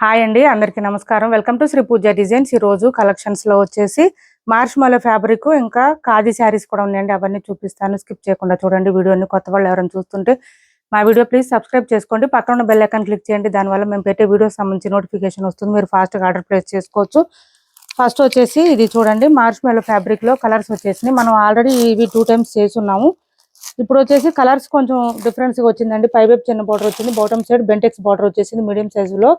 Hi అండి, అందరికీ నమస్కారం. Welcome to Shri Pooja designs. ఈ రోజు కలెక్షన్స్ లో వచ్చేసి మార్ష్మెల్లో ఫ్యాబ్రిక్ ఇంకా ఖాదీ శారీస్ కూడా ఉన్నాయండి. అవన్నీ చూపిస్తాను, స్కిప్ చేయకుండా చూడండి వీడియోని. కొత్త వాళ్ళు ఎవరైనా చూస్తుంటే మా వీడియో ప్లీజ్ సబ్స్క్రైబ్ చేసుకోండి, పక్కన ఉన్న బెల్ ఐకాన్ క్లిక్ చేయండి. దానివల్ల మేము పెట్టే వీడియోస్ సంబంధించి నోటిఫికేషన్ వస్తుంది, మీరు ఫాస్ట్గా ఆర్డర్ ప్లేస్ చేసుకోవచ్చు. ఫస్ట్ వచ్చేసి ఇది చూడండి, మార్ష్మెల్లో ఫ్యాబ్రిక్ లో కలర్స్ వచ్చేసి మనం ఆల్రెడీ ఇవి 2 times చేస్తున్నాము. ఇప్పుడు వచ్చేసి కలర్స్ కొంచెం డిఫరెన్స్ గా వచ్చిందండి. పై వైపు చిన్న బార్డర్ వచ్చింది, బాటమ్ సైడ్ బెంటెక్స్ బార్డర్ వచ్చేసింది మీడియం సైజులో.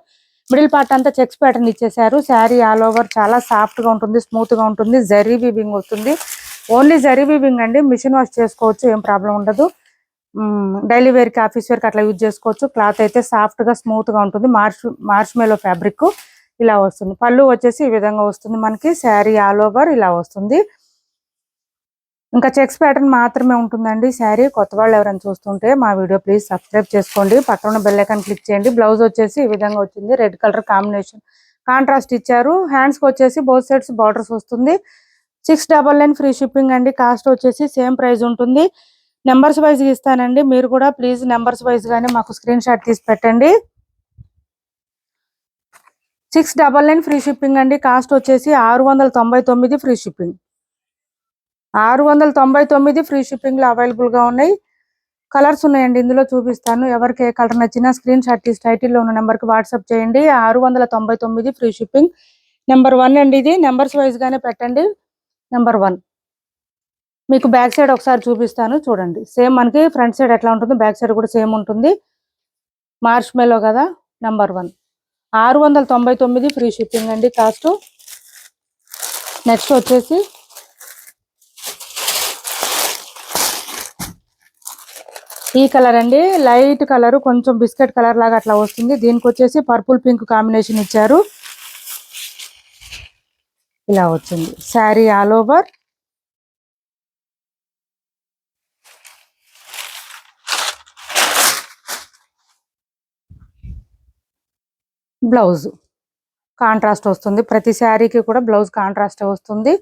మిడిల్ పార్ట్ అంతా చెక్స్ ప్యాటర్న్ ఇచ్చేసారు. శారీ ఆల్ ఓవర్ చాలా సాఫ్ట్ గా ఉంటుంది, స్మూత్ గా ఉంటుంది. జరీ వీవింగ్ వస్తుంది, ఓన్లీ జరీ వీవింగ్ అండి. మిషన్ వాష్ చేసుకోవచ్చు, ఏం ప్రాబ్లం ఉండదు. డైలీ వేర్ కి ఆఫీస్ వేర్ కి అట్లా యూజ్ చేసుకోవచ్చు. క్లాత్ అయితే సాఫ్ట్ గా స్మూత్ గా ఉంటుంది. మార్ష్మెల్లో ఫ్యాబ్రిక్ ఇలా వస్తుంది. పళ్ళు వచ్చేసి ఈ విధంగా వస్తుంది మనకి. శారీ ఆల్ ఓవర్ ఇలా వస్తుంది. ఇంకా చెక్స్ ప్యాటర్న్ మాత్రమే ఉంటుందండి శారీ. కొత్త వాళ్ళు ఎవరైనా చూస్తుంటే మా వీడియో ప్లీజ్ సబ్స్క్రైబ్ చేసుకోండి, పక్కన ఉన్న బెల్ ఐకాన్ క్లిక్ చేయండి. బ్లౌజ్ వచ్చేసి ఈ విధంగా వచ్చింది, రెడ్ కలర్ కాంబినేషన్ కాంట్రాస్ట్ ఇచ్చారు. హ్యాండ్స్ కి వచ్చేసి బోత్ సైడ్స్ బార్డర్స్ వస్తుంది. 699 ఫ్రీ షిప్పింగ్ అండి. కాస్ట్ వచ్చేసి సేమ్ ప్రైస్ ఉంటుంది. నెంబర్స్ వైజ్ ఇస్తానండి, మీరు కూడా ప్లీజ్ నెంబర్స్ వైజ్ గానే మాకు స్క్రీన్ షాట్ తీసి పెట్టండి. 699 ఫ్రీ షిప్పింగ్ అండి. కాస్ట్ వచ్చేసి 699 ఫ్రీ షిప్పింగ్. 699 ఫ్రీ షిప్పింగ్ లో అవైలబుల్ గా ఉన్నాయి. కలర్స్ ఉన్నాయండి, ఇందులో చూపిస్తాను. ఎవరికి ఏ కలర్ నచ్చినా స్క్రీన్ షాట్ తీసి టైటిల్లో ఉన్న నెంబర్ కి వాట్సాప్ చేయండి. 699 ఫ్రీ షిప్పింగ్. నెంబర్ 1 అండి, ఇది నెంబర్స్ వైజ్ గానే పెట్టండి. నెంబర్ 1 మీకు బ్యాక్ సైడ్ ఒకసారి చూపిస్తాను చూడండి. సేమ్ మనకి ఫ్రంట్ సైడ్ ఎట్లా ఉంటుంది, బ్యాక్ సైడ్ కూడా సేమ్ ఉంటుంది. మార్ష్మెల్లో కదా. నెంబర్ 1 699 ఫ్రీ షిప్పింగ్ అండి కాస్ట్. నెక్స్ట్ వచ్చేసి ఈ కలర్ అండి, లైట్ కలర్, కొంచెం బిస్కెట్ కలర్ లాగా అట్లా వస్తుంది. దీనికి వచ్చేసి పర్పుల్ పింక్ కాంబినేషన్ ఇచ్చారు, ఇలా వచ్చింది. Sari all over blouse contrast వస్తుంది. ప్రతి శారీకి కూడా బ్లౌజ్ కాంట్రాస్ట్ వస్తుంది.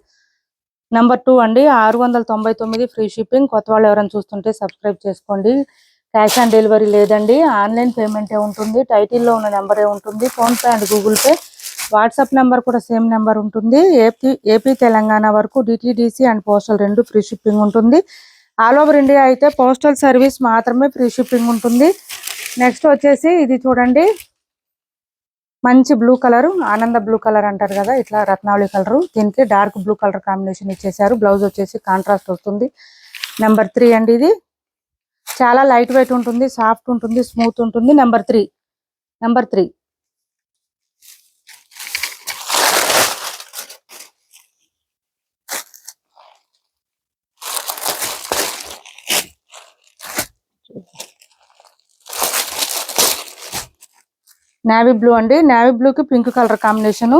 నెంబర్ 2 అండి, 699 ఫ్రీ షిప్పింగ్. కొత్త వాళ్ళు ఎవరైనా చూస్తుంటే సబ్స్క్రైబ్ చేసుకోండి. క్యాష్ ఆన్ డెలివరీ లేదండి, ఆన్లైన్ పేమెంటే ఉంటుంది. టైటిల్లో ఉన్న నెంబరే ఉంటుంది. PhonePe and Google pay, WhatsApp number కూడా సేమ్ నెంబర్ ఉంటుంది. ఏపీ తెలంగాణ వరకు DTDC and postal 2 free shipping ఉంటుంది. ఆల్ ఓవర్ ఇండియా అయితే పోస్టల్ సర్వీస్ మాత్రమే ఫ్రీ షిప్పింగ్ ఉంటుంది. నెక్స్ట్ వచ్చేసి ఇది చూడండి, మంచి బ్లూ కలర్, ఆనంద బ్లూ కలర్ అంటారు కదా, ఇట్లా రత్నావళి కలర్. దీనికి డార్క్ బ్లూ కలర్ కాంబినేషన్ ఇచ్చేసారు. బ్లౌజ్ వచ్చేసి కాంట్రాస్ట్ వస్తుంది. నెంబర్ 3 అండి, ఇది చాలా లైట్ వెయిట్ ఉంటుంది, సాఫ్ట్ ఉంటుంది, స్మూత్ ఉంటుంది. నెంబర్ 3 నేవీ బ్లూ అండి. నేవీ బ్లూకి పింక్ కలర్ కాంబినేషను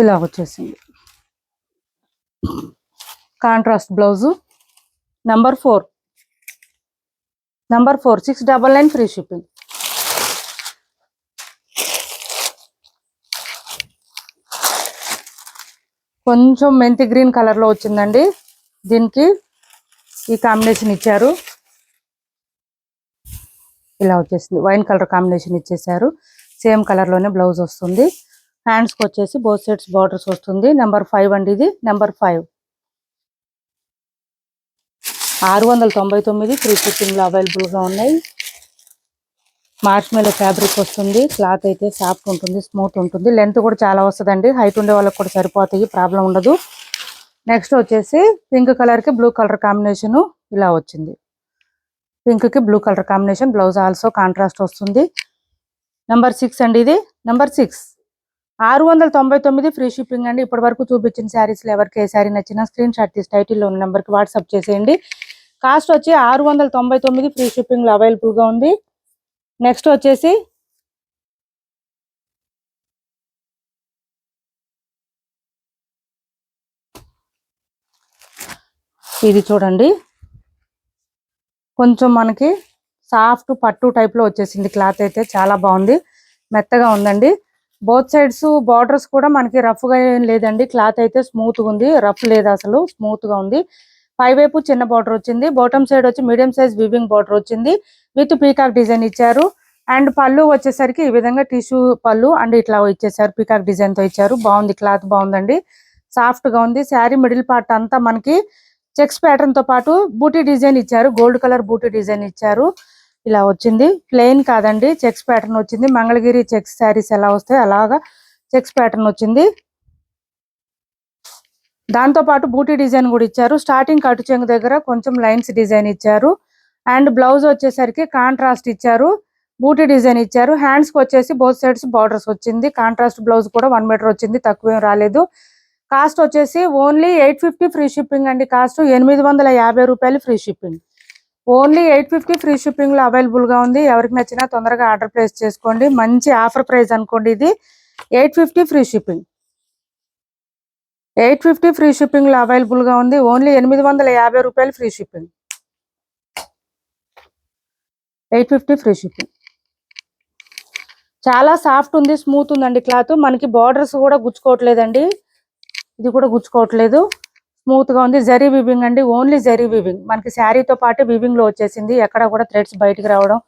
ఇలా వచ్చేసింది. Contrast blouse. Number 4 699 free shipping. కొంచెం మెంతి గ్రీన్ కలర్ లో వచ్చిందండి. దీనికి ఈ కాంబినేషన్ ఇచ్చారు, ఇలా వచ్చేసింది. వైన్ కలర్ కాంబినేషన్ ఇచ్చేసారు. సేమ్ కలర్ లోనే బ్లౌజ్ వస్తుంది. హ్యాండ్స్ కి వచ్చేసి బోత్ సైడ్స్ బార్డర్స్ వస్తుంది. నెంబర్ 5 అండి, ఇది నెంబర్ 5. 699 ఫ్రీ షిప్పింగ్ లో అవైలబుల్ గా ఉన్నాయి. మార్ష్మెల్లో ఫ్యాబ్రిక్ వస్తుంది. క్లాత్ అయితే సాఫ్ట్ ఉంటుంది, స్మూత్ ఉంటుంది. లెంత్ కూడా చాలా వస్తుందండి, హైట్ ఉండే వాళ్ళకి కూడా సరిపోతాయి, ప్రాబ్లం ఉండదు. నెక్స్ట్ వచ్చేసి పింక్ కలర్ కి బ్లూ కలర్ కాంబినేషన్ ఇలా వచ్చింది. పింక్ కి blue colour combination, blouse also contrast వస్తుంది. నెంబర్ 6 అండి, ఇది నెంబర్ 6. 699 ఫ్రీ షిప్పింగ్ అండి. ఇప్పటి వరకు చూపించిన శారీస్ లో ఎవరికి ఏ శారీ నచ్చినా స్క్రీన్ షాట్ తీసి టైటిల్లో ఉన్న నెంబర్ కి వాట్సాప్ చేసేయండి. కాస్ట్ వచ్చి 699 ఫ్రీ షిప్పింగ్ లో అవైలబుల్ గా ఉంది. నెక్స్ట్ వచ్చేసి ఇది చూడండి, కొంచెం మనకి సాఫ్ట్ పట్టు టైప్ లో వచ్చేసింది. క్లాత్ అయితే చాలా బాగుంది, మెత్తగా ఉందండి. బోత్ సైడ్స్ బార్డర్స్ కూడా మనకి రఫ్ గా ఏం లేదండి. క్లాత్ అయితే స్మూత్ గా ఉంది, రఫ్ లేదు అసలు, స్మూత్ గా ఉంది. పై వైపు చిన్న బార్డర్ వచ్చింది, బాటమ్ సైడ్ వచ్చి మీడియం సైజ్ వీవింగ్ బార్డర్ వచ్చింది. విత్ పీకాక్ డిజైన్ ఇచ్చారు. అండ్ పళ్ళు వచ్చేసరికి ఈ విధంగా టిష్యూ పళ్ళు అండ్ ఇట్లా ఇచ్చేసారు, పీకాక్ డిజైన్ తో ఇచ్చారు. బాగుంది, క్లాత్ బాగుందండి, సాఫ్ట్ గా ఉంది. శారీ మిడిల్ పార్ట్ అంతా మనకి చెక్స్ ప్యాటర్న్ తో పాటు బూటీ డిజైన్ ఇచ్చారు, గోల్డ్ కలర్ బూటీ డిజైన్ ఇచ్చారు. ఇలా వచ్చింది, ప్లెయిన్ కాదండి, చెక్స్ ప్యాటర్న్ వచ్చింది. మంగళగిరి చెక్స్ శారీస్ ఎలా వస్తాయి అలాగా చెక్స్ ప్యాటర్న్ వచ్చింది. దాంతో పాటు బూటీ డిజైన్ కూడా ఇచ్చారు. స్టార్టింగ్ కటు చెంగు దగ్గర కొంచెం లైన్స్ డిజైన్ ఇచ్చారు. అండ్ బ్లౌజ్ వచ్చేసరికి కాంట్రాస్ట్ ఇచ్చారు, బూటీ డిజైన్ ఇచ్చారు. హ్యాండ్స్ కి వచ్చేసి బోత్ సైడ్స్ బార్డర్స్ వచ్చింది. కాంట్రాస్ట్ బ్లౌజ్ కూడా 1 మీటర్ వచ్చింది, తక్కువేం రాలేదు. కాస్ట్ వచ్చేసి ఓన్లీ 850 ఫ్రీ షిప్పింగ్ అండి. కాస్ట్ 850 రూపాయలు free shipping. Only 850 free shipping లో అవైలబుల్ గా ఉంది. ఎవరికి నచ్చినా తొందరగా ఆర్డర్ ప్లేస్ చేసుకోండి. మంచి ఆఫర్ ప్రైస్ అనుకోండి ఇది. 850 ఫ్రీ షిప్పింగ్, 850 ఫ్రీ షిప్పింగ్ లో అవైలబుల్ గా ఉంది. ఓన్లీ 850 రూపాయలు ఫ్రీ షిప్పింగ్, 850 ఫ్రీ షిప్పింగ్. చాలా సాఫ్ట్ ఉంది, స్మూత్ ఉందండి క్లాత్. మనకి బార్డర్స్ కూడా గుచ్చుకోవట్లేదండి, ఇది కూడా గుచ్చుకోవట్లేదు, స్మూత్ గా ఉంది. జరీ వివింగ్ అండి, ఓన్లీ జరీ వివింగ్. మనకి శారీతో పాటు వివింగ్ లో వచ్చేసింది. ఎక్కడ కూడా థ్రెడ్స్ బయటికి రావడం,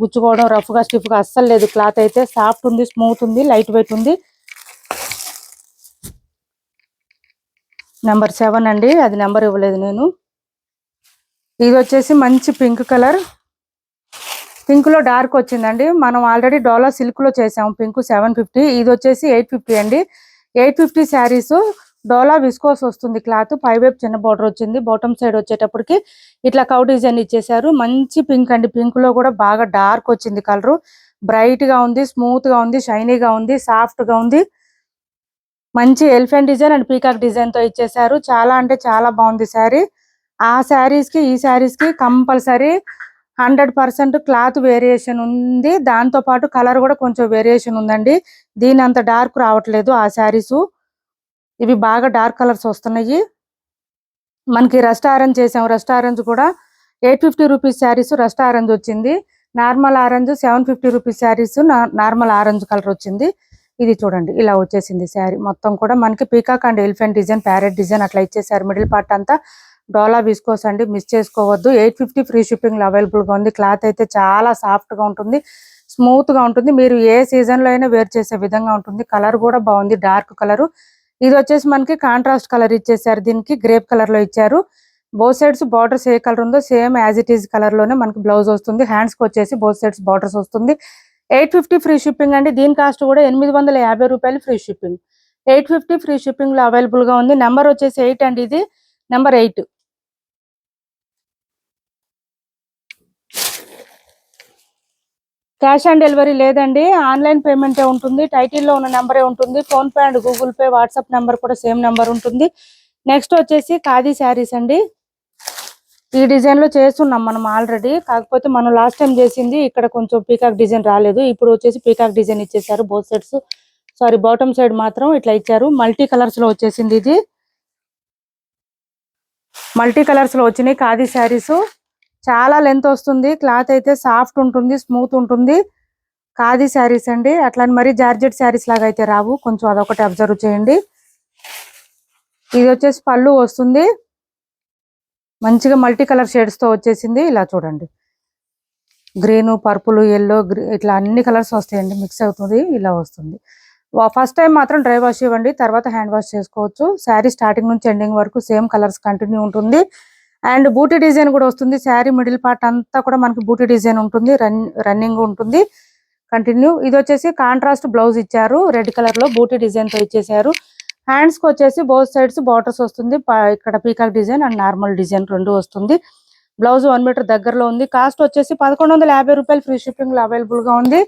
గుచ్చుకోవడం, రఫ్ గా స్టిఫ్ గా అస్సలు లేదు. క్లాత్ అయితే సాఫ్ట్ ఉంది, స్మూత్ ఉంది, లైట్ వెయిట్ ఉంది. నెంబర్ 7 అండి, అది నెంబర్ ఇవ్వలేదు నేను. ఇది వచ్చేసి మంచి పింక్ కలర్, పింక్ లో డార్క్ వచ్చిందండి. మనం ఆల్రెడీ డోలా సిల్క్ లో చేసాం పింక్ 750. ఇది వచ్చేసి 850 అండి. 850 శారీస్ డోలా విస్కోస్ వస్తుంది క్లాత్. పైవైపు చిన్న బోర్డర్ వచ్చింది, బాటమ్ సైడ్ వచ్చేటప్పటికి ఇట్లా కౌ డిజైన్ ఇచ్చేసారు. మంచి పింక్ అండి, పింక్ లో కూడా బాగా డార్క్ వచ్చింది కలర్. బ్రైట్ గా ఉంది, స్మూత్ గా ఉంది, షైనీగా ఉంది, సాఫ్ట్ గా ఉంది. మంచి elephant design and peacock design తో ఇచ్చేసారు. చాలా అంటే చాలా బాగుంది శారీ. ఆ శారీస్ కి ఈ శారీస్ కి కంపల్సరీ 100% క్లాత్ వేరియేషన్ ఉంది. దాంతో పాటు కలర్ కూడా కొంచెం వేరియేషన్ ఉందండి. దీని అంత డార్క్ రావట్లేదు ఆ శారీస్, ఇవి బాగా డార్క్ కలర్స్ వస్తున్నాయి. మనకి రస్ట్ ఆరెంజ్ చేసాం, రస్ట్ ఆరెంజ్ కూడా 850 రూపీస్ శారీస్ రస్ట్ ఆరెంజ్ వచ్చింది. Normal orange 750 rupees saris normal orange colour వచ్చింది. ఇది చూడండి, ఇలా వచ్చేసింది శారీ మొత్తం కూడా. మనకి peacock and elephant design, parrot design అట్లా ఇచ్చేసారు. మిడిల్ పార్ట్ అంతా డోలా విస్కోస్ అండి, మిస్ చేసుకోవద్దు. 850 ఫ్రీ షిప్పింగ్ లో అవైలబుల్ గా ఉంది. క్లాత్ అయితే చాలా సాఫ్ట్ గా ఉంటుంది, స్మూత్ గా ఉంటుంది. మీరు ఏ సీజన్ లో అయినా వేర్ చేసే విధంగా ఉంటుంది. కలర్ కూడా బాగుంది, డార్క్ కలర్. ఇది వచ్చేసి మనకి కాంట్రాస్ట్ కలర్ ఇచ్చేసారు, దీనికి గ్రేప్ కలర్ లో ఇచ్చారు. బోత్ సైడ్స్ బార్డర్స్ ఏ కలర్ ఉందో same as it is colour లోనే మనకి బ్లౌజ్ వస్తుంది. హ్యాండ్స్ కి వచ్చేసి బోత్ సైడ్స్ బార్డర్స్ వస్తుంది. 850 ఫ్రీ షిప్పింగ్ అండి. దీని కాస్ట్ కూడా 850 రూపాయలు ఫ్రీ షిప్పింగ్. 850 ఫ్రీ షిప్పింగ్ లో అవైలబుల్ గా ఉంది. నెంబర్ వచ్చేసి 8 అండి, ఇది నెంబర్ 8. క్యాష్ ఆన్ డెలివరీ లేదండి, ఆన్లైన్ పేమెంటే ఉంటుంది. టైటిల్లో ఉన్న నెంబరే ఉంటుంది. Phone pay and Google pay, WhatsApp number కూడా సేమ్ నెంబర్ ఉంటుంది. నెక్స్ట్ వచ్చేసి ఖాదీ శారీస్ అండి. ఈ డిజైన్ లో చేస్తున్నాం మనం ఆల్రెడీ, కాకపోతే మనం లాస్ట్ టైం చేసింది ఇక్కడ కొంచెం పీకాక్ డిజైన్ రాలేదు. ఇప్పుడు వచ్చేసి పీకాక్ డిజైన్ ఇచ్చేసారు both sides. Sorry, bottom side మాత్రం ఇట్లా ఇచ్చారు. మల్టీ కలర్స్ లో వచ్చేసింది, ఇది మల్టీ కలర్స్ లో వచ్చినాయి ఖాదీ శారీస్. చాలా లెంత్ వస్తుంది, క్లాత్ అయితే సాఫ్ట్ ఉంటుంది, స్మూత్ ఉంటుంది. ఖాదీ శారీస్ అండి, అట్లా మరి జార్జెట్ శారీస్ లాగా అయితే రావు, కొంచెం అదొకటి అబ్జర్వ్ చేయండి. ఇది వచ్చేసి పళ్ళు వస్తుంది, మంచిగా మల్టీ కలర్ షేడ్స్ తో వచ్చేసింది. ఇలా చూడండి, గ్రీన్, పర్పుల్, ఎల్లో, ఇట్లా అన్ని కలర్స్ వస్తాయండి, మిక్స్ అవుతుంది, ఇలా వస్తుంది. ఫస్ట్ టైం మాత్రం డ్రై వాష్ ఇవ్వండి, తర్వాత హ్యాండ్ వాష్ చేసుకోవచ్చు. శారీ స్టార్టింగ్ నుంచి ఎండింగ్ వరకు సేమ్ కలర్స్ కంటిన్యూ ఉంటుంది. అండ్ బూటీ డిజైన్ కూడా వస్తుంది. శారీ మిడిల్ పార్ట్ అంతా కూడా మనకి బూటీ డిజైన్ ఉంటుంది, రన్నింగ్ ఉంటుంది కంటిన్యూ. ఇది వచ్చేసి కాంట్రాస్ట్ బ్లౌజ్ ఇచ్చారు, రెడ్ కలర్ లో బూటీ డిజైన్ తో ఇచ్చేసారు. హ్యాండ్స్ కి వచ్చేసి బోత్ సైడ్స్ బార్డర్స్ వస్తుంది. ఇక్కడ peacock design and normal design రెండు వస్తుంది. బ్లౌజ్ 1 మీటర్ దగ్గరలో ఉంది. కాస్ట్ వచ్చేసి 1150 రూపాయలు ఫ్రీ షిప్పింగ్ లో అవైలబుల్ గా ఉంది.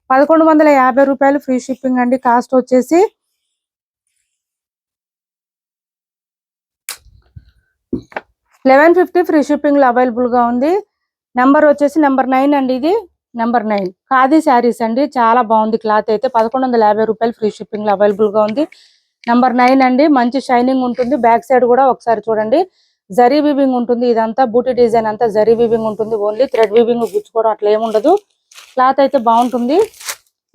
1150 రూపాయలు ఫ్రీ షిప్పింగ్ అండి. కాస్ట్ వచ్చేసి 1150 ఫ్రీ షిప్పింగ్ లో అవైలబుల్ గా ఉంది. నెంబర్ వచ్చేసి నెంబర్ 9 అండి, ఇది నెంబర్ 9. ఖాదీ శారీస్ అండి, చాలా బాగుంది క్లాత్ అయితే. 1150 రూపాయలు ఫ్రీ షిప్పింగ్ లో అవైలబుల్ గా ఉంది. నెంబర్ 9 అండి, మంచి షైనింగ్ ఉంటుంది. బ్యాక్ సైడ్ కూడా ఒకసారి చూడండి, జరీ వివింగ్ ఉంటుంది. ఇదంతా బూటీ డిజైన్ అంతా జరీ వివింగ్ ఉంటుంది. ఓన్లీ థ్రెడ్ వివింగ్ గుచ్చుకోవడం అట్లా ఏముండదు. క్లాత్ అయితే బాగుంటుంది.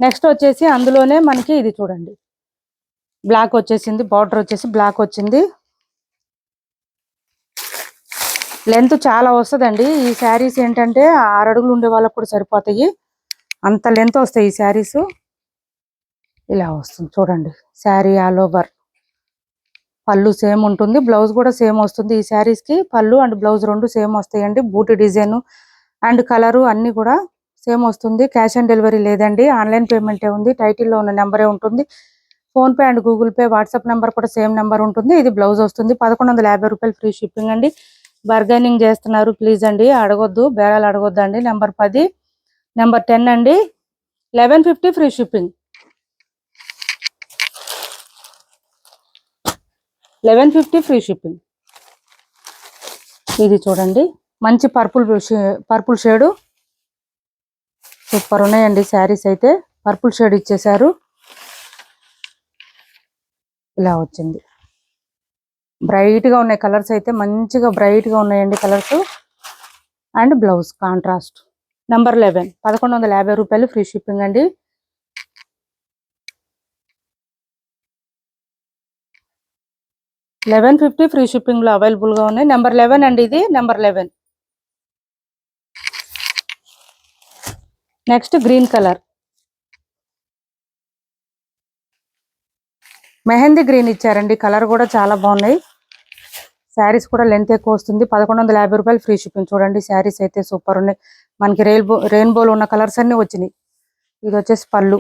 నెక్స్ట్ వచ్చేసి అందులోనే మనకి ఇది చూడండి, బ్లాక్ వచ్చేసింది, బార్డర్ వచ్చేసి బ్లాక్ వచ్చింది. లెంత్ చాలా వస్తుందండి. ఈ శారీస్ ఏంటంటే 6 అడుగులు ఉండే వాళ్ళకు కూడా సరిపోతాయి, అంత లెంత్ వస్తాయి ఈ శారీస్. ఇలా వస్తుంది చూడండి శారీ ఆల్ ఓవర్. పళ్ళు సేమ్ ఉంటుంది, బ్లౌజ్ కూడా సేమ్ వస్తుంది. ఈ శారీస్ కి పళ్ళు అండ్ బ్లౌజ్ రెండు సేమ్ వస్తాయండి. బూటీ డిజైన్ అండ్ కలరు అన్ని కూడా సేమ్ వస్తుంది. క్యాష్ ఆన్ డెలివరీ లేదండి, ఆన్లైన్ పేమెంటే ఉంది. టైటిల్లో ఉన్న నెంబరే ఉంటుంది. Phone pay and Google pay WhatsApp number కూడా సేమ్ నెంబర్ ఉంటుంది. ఇది బ్లౌజ్ వస్తుంది. 1150 రూపాయలు ఫ్రీ షిప్పింగ్ అండి. బర్గైనింగ్ చేస్తున్నారు ప్లీజ్ అండి, అడగొద్దు, బేరాలు అడగొద్దు అండి. నెంబర్ 10, నెంబర్ 10 అండి. 1150 ఫ్రీ షిప్పింగ్. 1150 free shipping. ఇది చూడండి మంచి పర్పుల్ షేడు, సూపర్ ఉన్నాయండి శారీస్ అయితే. పర్పుల్ షేడ్ ఇచ్చేసారు, ఇలా వచ్చింది. బ్రైట్ గా ఉన్నాయి కలర్స్ అయితే, మంచిగా బ్రైట్ గా ఉన్నాయండి colours. And blouse contrast. Number 11, 1150 రూపాయలు ఫ్రీ షిప్పింగ్ అండి. $1150 ఫ్రీ షిప్పింగ్ లో అవైలబుల్ గా ఉన్నాయి. నెంబర్ 11 అండి, ఇది number 11. Next green colour, mehndi green ఇచ్చారండి. కలర్ కూడా చాలా బాగున్నాయి. శారీస్ కూడా లెంత్ ఎక్కువ వస్తుంది. 1150 రూపాయలు ఫ్రీ షిప్పింగ్. చూడండి శారీస్ అయితే సూపర్ ఉన్నాయి. మనకి రెయిన్బోలో ఉన్న కలర్స్ అన్ని వచ్చినాయి. ఇది వచ్చేసి పళ్ళు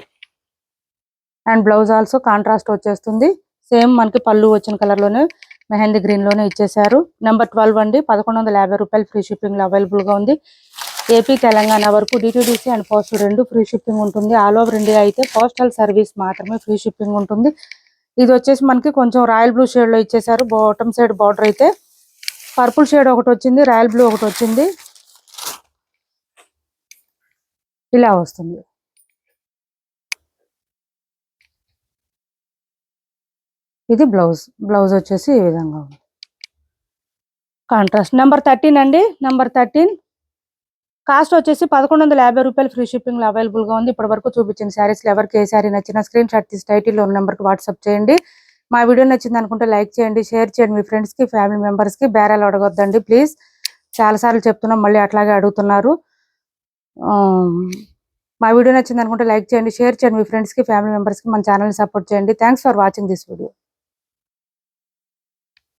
అండ్ బ్లౌజ్ ఆల్సో కాంట్రాస్ట్ వచ్చేస్తుంది. సేమ్ మనకి పళ్ళు వచ్చిన కలర్ లోనే మెహందీ గ్రీన్ లోనే ఇచ్చేసారు. నెంబర్ 12 అండి, 1150 రూపాయలు ఫ్రీ షిప్పింగ్ లో అవైలబుల్ గా ఉంది. ఏపీ తెలంగాణ వరకు డిటిడిసి అండ్ పోస్ట్ రెండు ఫ్రీ షిప్పింగ్ ఉంటుంది. ఆల్ ఓవర్ ఇండియా అయితే పోస్టల్ సర్వీస్ మాత్రమే ఫ్రీ షిప్పింగ్ ఉంటుంది. ఇది వచ్చేసి మనకి కొంచెం రాయల్ బ్లూ షేడ్ లో ఇచ్చేసారు. బాటమ్ సైడ్ బార్డర్ అయితే పర్పుల్ షేడ్ ఒకటి వచ్చింది, రాయల్ బ్లూ ఒకటి వచ్చింది, ఇలా వస్తుంది. ఇది బ్లౌజ్ వచ్చేసి ఈ విధంగా ఉంది కాంట్రాస్ట్. నెంబర్ 13 అండి, నెంబర్ 13. కాస్ట్ వచ్చేసి 1150 రూపాయలు ఫ్రీ షిప్పింగ్ లో అవైలబుల్ గా ఉంది. ఇప్పటి వరకు చూపించిన శారీస్ ఎవరికి ఏ శారీ నచ్చినా స్క్రీన్ షాట్ తీసి టైటిల్లో ఉన్న నెంబర్కి వాట్సాప్ చేయండి. మా వీడియో నచ్చింది అనుకుంటే లైక్ చేయండి, షేర్ చేయండి మీ ఫ్రెండ్స్ కి, ఫ్యామిలీ మెంబర్స్ కి. బేరాలు అడగొద్దండి ప్లీజ్, చాలాసార్లు చెప్తున్నాం మళ్ళీ అట్లాగే అడుగుతున్నారు. మా వీడియో నచ్చింది అనుకుంటే లైక్ చేయండి, షేర్ చేయండి మీ ఫ్రెండ్స్ కి, ఫ్యామిలీ మెంబర్స్ కి. మన ఛానల్ ని సపోర్ట్ చేయండి. Thanks for watching this video.